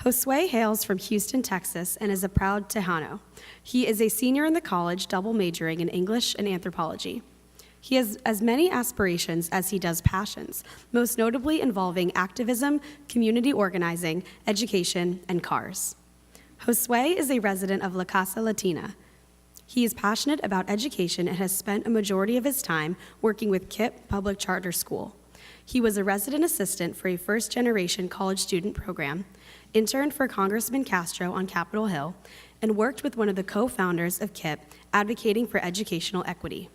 Josue hails from Houston, Texas, and is a proud Tejano. He is a senior in the college, double majoring in English and Anthropology. He has as many aspirations as he does passions, most notably involving activism, community organizing, education, and cars. Josue is a resident of La Casa Latina. He is passionate about education and has spent a majority of his time working with KIPP Public-Charter School. He was a resident assistant for a first-generation college student program, interned for Congressman Castro on Capitol Hill, and worked with one of the co-founders of KIPP advocating for educational equity.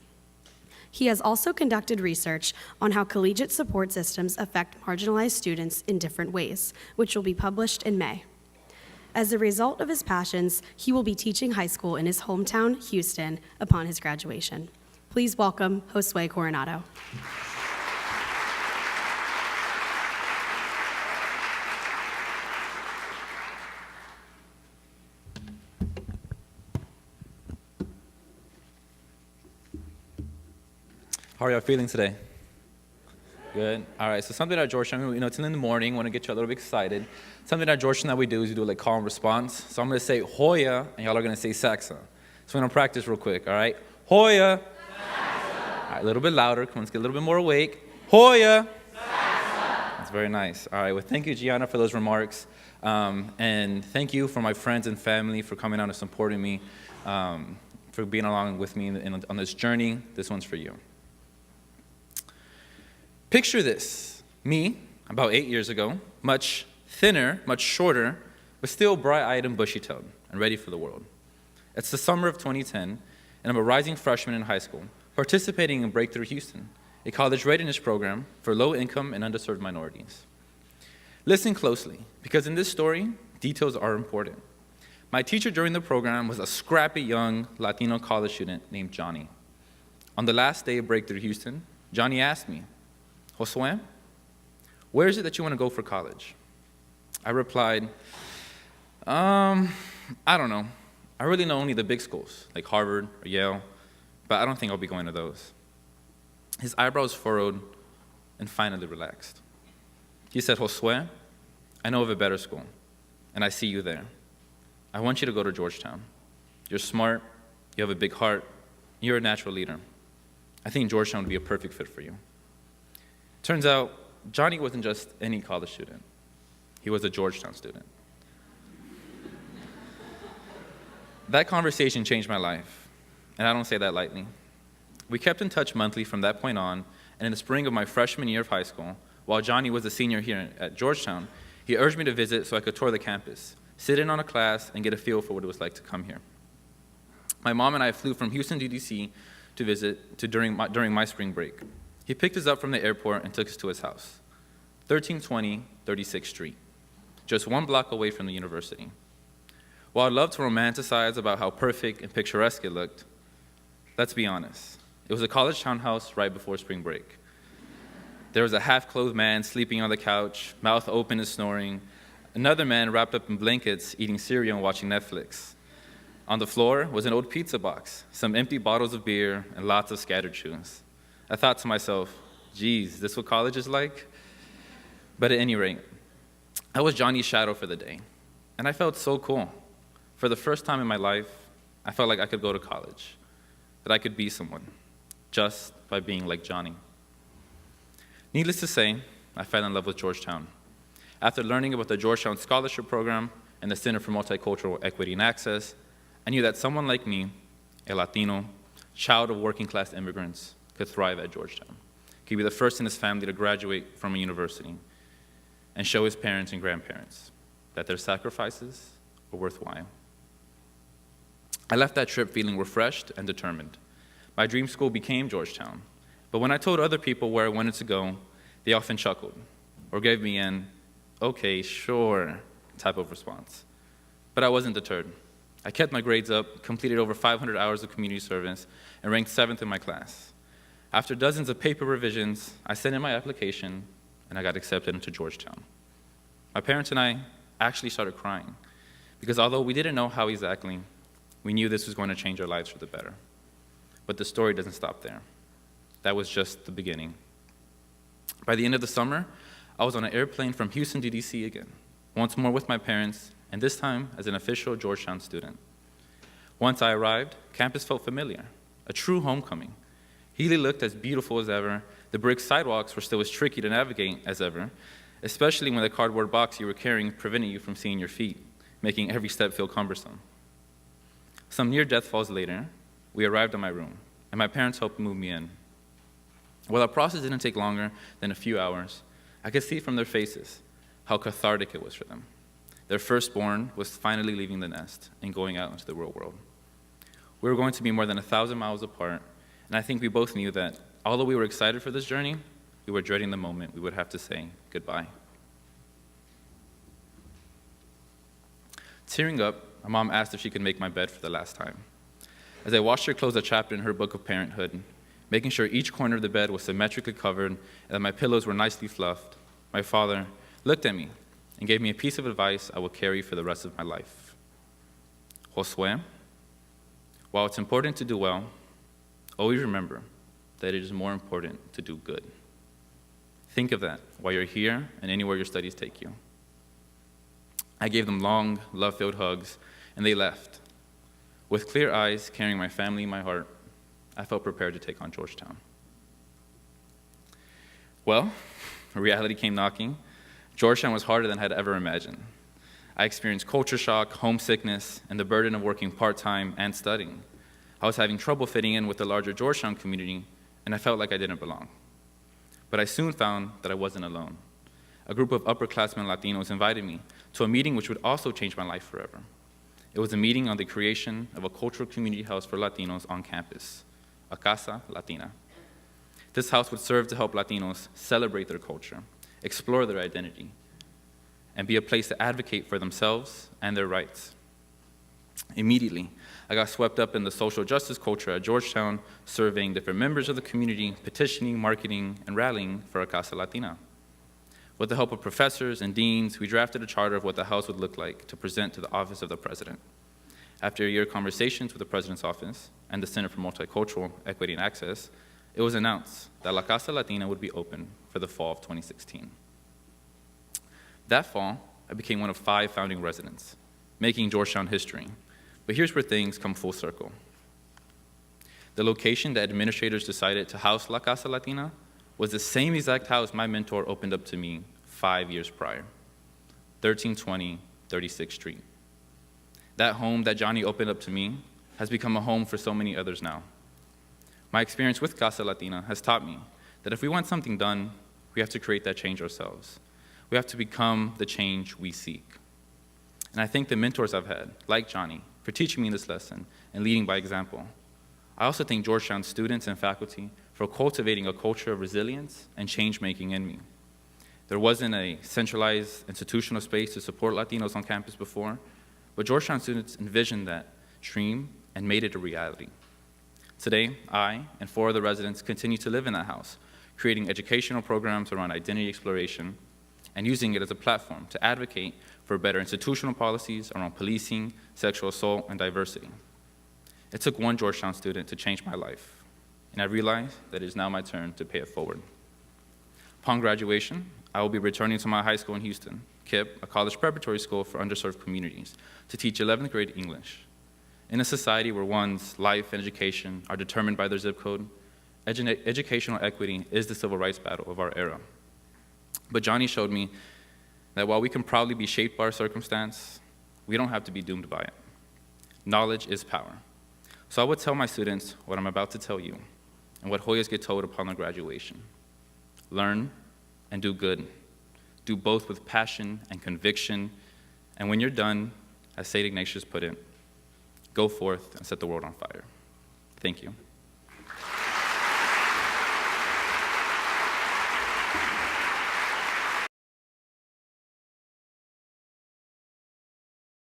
He has also conducted research on how collegiate support systems affect marginalized students in different ways, which will be published in May. As a result of his passions, he will be teaching high school in his hometown, Houston, upon his graduation. Please welcome Josué Coronado. How are y'all feeling today? Good. All right, so something at Georgetown, it's in the morning, want to get you a little bit excited. Something at Georgetown that we do is we do like call and response. So I'm going to say Hoya, and y'all are going to say Saxa. So we're going to practice real quick, all right? Hoya. Saxa. All right, a little bit louder. Come on, let's get a little bit more awake. Hoya. Saxa. That's very nice. All right, well, thank you, Gianna, for those remarks. And thank you for my friends and family for coming out and supporting me, for being along with me on this journey. This one's for you. Picture this, me, about 8 years ago, much thinner, much shorter, but still bright-eyed and bushy-tailed and ready for the world. It's the summer of 2010, and I'm a rising freshman in high school, participating in Breakthrough Houston, a college readiness program for low-income and underserved minorities. Listen closely, because in this story, details are important. My teacher during the program was a scrappy young Latino college student named Johnny. On the last day of Breakthrough Houston, Johnny asked me, Josué, where is it that you want to go for college? I replied, I don't know. I really know only the big schools, like Harvard or Yale, but I don't think I'll be going to those. His eyebrows furrowed and finally relaxed. He said, Josué, I know of a better school, and I see you there. I want you to go to Georgetown. You're smart, you have a big heart, you're a natural leader. I think Georgetown would be a perfect fit for you. Turns out, Johnny wasn't just any college student. He was a Georgetown student. That conversation changed my life, and I don't say that lightly. We kept in touch monthly from that point on, and in the spring of my freshman year of high school, while Johnny was a senior here at Georgetown, he urged me to visit so I could tour the campus, sit in on a class, and get a feel for what it was like to come here. My mom and I flew from Houston to DC to visit during my spring break. He picked us up from the airport and took us to his house, 1320 36th Street, just 1 block away from the university. While I'd love to romanticize about how perfect and picturesque it looked, let's be honest. It was a college townhouse right before spring break. There was a half-clothed man sleeping on the couch, mouth open and snoring, another man wrapped up in blankets eating cereal and watching Netflix. On the floor was an old pizza box, some empty bottles of beer, and lots of scattered shoes. I thought to myself, geez, this what college is like? But at any rate, I was Johnny's shadow for the day, and I felt so cool. For the first time in my life, I felt like I could go to college, that I could be someone, just by being like Johnny. Needless to say, I fell in love with Georgetown. After learning about the Georgetown Scholarship Program and the Center for Multicultural Equity and Access, I knew that someone like me, a Latino, child of working-class immigrants, could thrive at Georgetown, could be the first in his family to graduate from a university and show his parents and grandparents that their sacrifices were worthwhile. I left that trip feeling refreshed and determined. My dream school became Georgetown, but when I told other people where I wanted to go, they often chuckled or gave me an, okay, sure, type of response. But I wasn't deterred. I kept my grades up, completed over 500 hours of community service, and ranked 7th in my class. After dozens of paper revisions, I sent in my application, and I got accepted into Georgetown. My parents and I actually started crying, because although we didn't know how exactly, we knew this was going to change our lives for the better. But the story doesn't stop there. That was just the beginning. By the end of the summer, I was on an airplane from Houston to DC again, once more with my parents, and this time as an official Georgetown student. Once I arrived, campus felt familiar, a true homecoming. Healy looked as beautiful as ever. The brick sidewalks were still as tricky to navigate as ever, especially when the cardboard box you were carrying prevented you from seeing your feet, making every step feel cumbersome. Some near-death falls later, we arrived at my room, and my parents helped move me in. While the process didn't take longer than a few hours, I could see from their faces how cathartic it was for them. Their firstborn was finally leaving the nest and going out into the real world. We were going to be more than 1,000 miles apart, and I think we both knew that although we were excited for this journey, we were dreading the moment we would have to say goodbye. Tearing up, my mom asked if she could make my bed for the last time. As I watched her close a chapter in her book of parenthood, making sure each corner of the bed was symmetrically covered and that my pillows were nicely fluffed, my father looked at me and gave me a piece of advice I will carry for the rest of my life. Josue, while it's important to do well, always remember that it is more important to do good. Think of that while you're here and anywhere your studies take you. I gave them long, love-filled hugs, and they left. With clear eyes, carrying my family in my heart, I felt prepared to take on Georgetown. Well, reality came knocking. Georgetown was harder than I had ever imagined. I experienced culture shock, homesickness, and the burden of working part-time and studying. I was having trouble fitting in with the larger Georgetown community, and I felt like I didn't belong. But I soon found that I wasn't alone. A group of upperclassmen Latinos invited me to a meeting which would also change my life forever. It was a meeting on the creation of a cultural community house for Latinos on campus, a Casa Latina. This house would serve to help Latinos celebrate their culture, explore their identity, and be a place to advocate for themselves and their rights. Immediately, I got swept up in the social justice culture at Georgetown, surveying different members of the community, petitioning, marketing, and rallying for a Casa Latina. With the help of professors and deans, we drafted a charter of what the house would look like to present to the Office of the President. After a year of conversations with the President's Office and the Center for Multicultural Equity and Access, it was announced that La Casa Latina would be open for the fall of 2016. That fall, I became one of 5 founding residents, making Georgetown history. But here's where things come full circle. The location that administrators decided to house La Casa Latina was the same exact house my mentor opened up to me 5 years prior, 1320 36th Street. That home that Johnny opened up to me has become a home for so many others now. My experience with Casa Latina has taught me that if we want something done, we have to create that change ourselves. We have to become the change we seek. And I thank the mentors I've had, like Johnny, for teaching me this lesson and leading by example. I also thank Georgetown students and faculty for cultivating a culture of resilience and change-making in me. There wasn't a centralized institutional space to support Latinos on campus before, but Georgetown students envisioned that dream and made it a reality. Today, I and 4 other residents continue to live in that house, creating educational programs around identity exploration and using it as a platform to advocate for better institutional policies around policing, sexual assault, and diversity. It took one Georgetown student to change my life, and I realized that it is now my turn to pay it forward. Upon graduation, I will be returning to my high school in Houston, KIPP, a college preparatory school for underserved communities, to teach 11th grade English. In a society where one's life and education are determined by their zip code, educational equity is the civil rights battle of our era. But Johnny showed me that while we can proudly be shaped by our circumstance, we don't have to be doomed by it. Knowledge is power. So I would tell my students what I'm about to tell you and what Hoyas get told upon their graduation. Learn and do good. Do both with passion and conviction. And when you're done, as St. Ignatius put it, go forth and set the world on fire. Thank you.